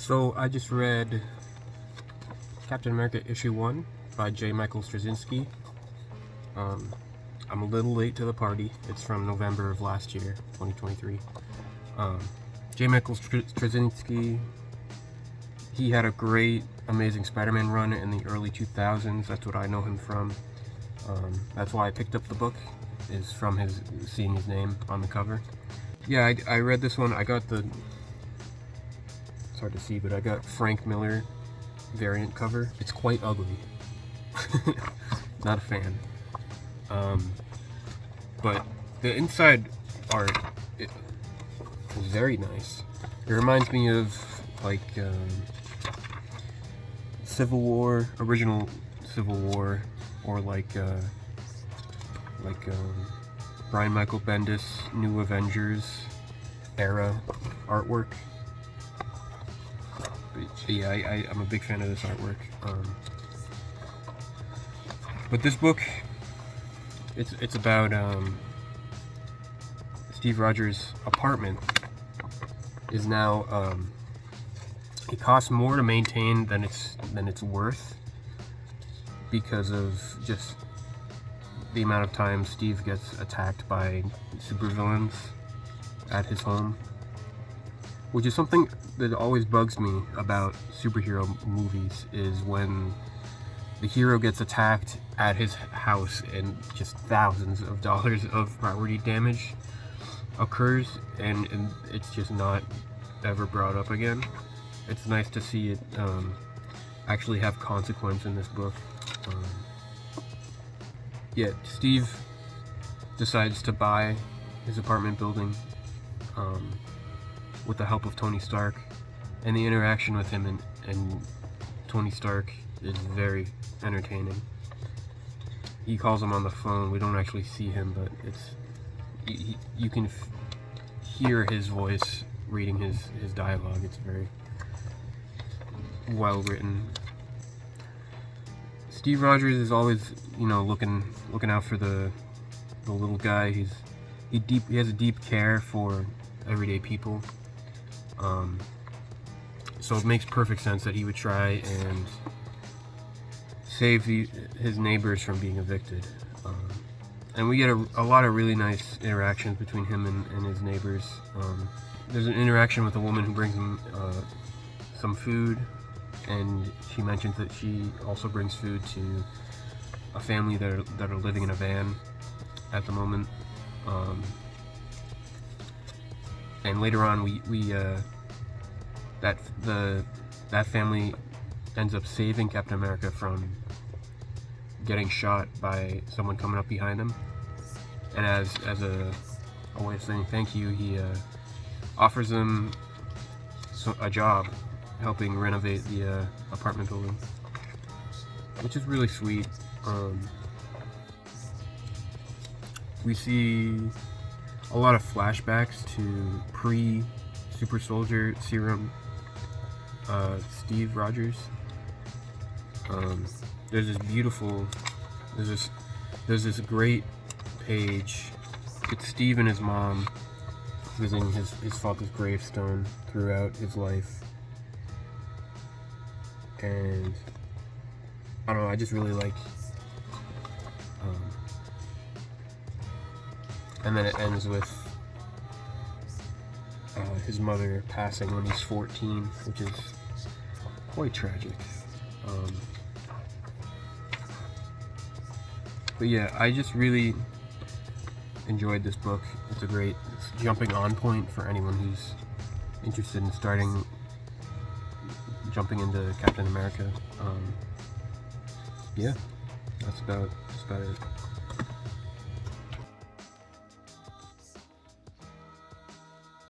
So I just read Captain America issue 1 by J. Michael Straczinski. I'm a little late to the party. It's from November of last year, 2023. J. Michael Straczinski, he had a great, amazing Spider-Man run in the early 2000s. That's what I know him from. That's why I picked up the book, is from seeing his name on the cover. Yeah, I read this one. I got the, it's hard to see, but I got Frank Miller variant cover. It's quite ugly. Not a fan. But the inside art is very nice. It reminds me of like Civil War, original Civil War, or like Brian Michael Bendis New Avengers era artwork. But yeah, I'm a big fan of this artwork. But this book, it's about Steve Rogers' apartment is now it costs more to maintain than it's worth, because of just the amount of time Steve gets attacked by supervillains at his home, which is something that always bugs me about superhero movies, is when the hero gets attacked at his house and just thousands of dollars of property damage occurs, and it's just not ever brought up again. It's nice to see it actually have consequence in this book. Yeah, Steve decides to buy his apartment building with the help of Tony Stark, and the interaction with him and Tony Stark is very entertaining. He calls him on the phone. We don't actually see him, but you can hear his voice reading his dialogue. It's very well written. Steve Rogers is always, looking out for the little guy. He has a deep care for everyday people. So it makes perfect sense that he would try and save his neighbors from being evicted. And we get a lot of really nice interactions between him and his neighbors. There's an interaction with a woman who brings him some food, and she mentions that she also brings food to a family that are living in a van at the moment. And later on, that family ends up saving Captain America from getting shot by someone coming up behind him. And as a way of saying thank you, he offers them a job helping renovate the apartment building, which is really sweet. We see a lot of flashbacks to pre-Super Soldier Serum Steve Rogers. There's this great page. It's Steve and his mom visiting his father's gravestone throughout his life, and I don't know, I just really like, and then it ends with his mother passing when he's 14, which is quite tragic. But yeah, I just really enjoyed this book. It's a great jumping on point for anyone who's interested in jumping into Captain America. Yeah, that's about it.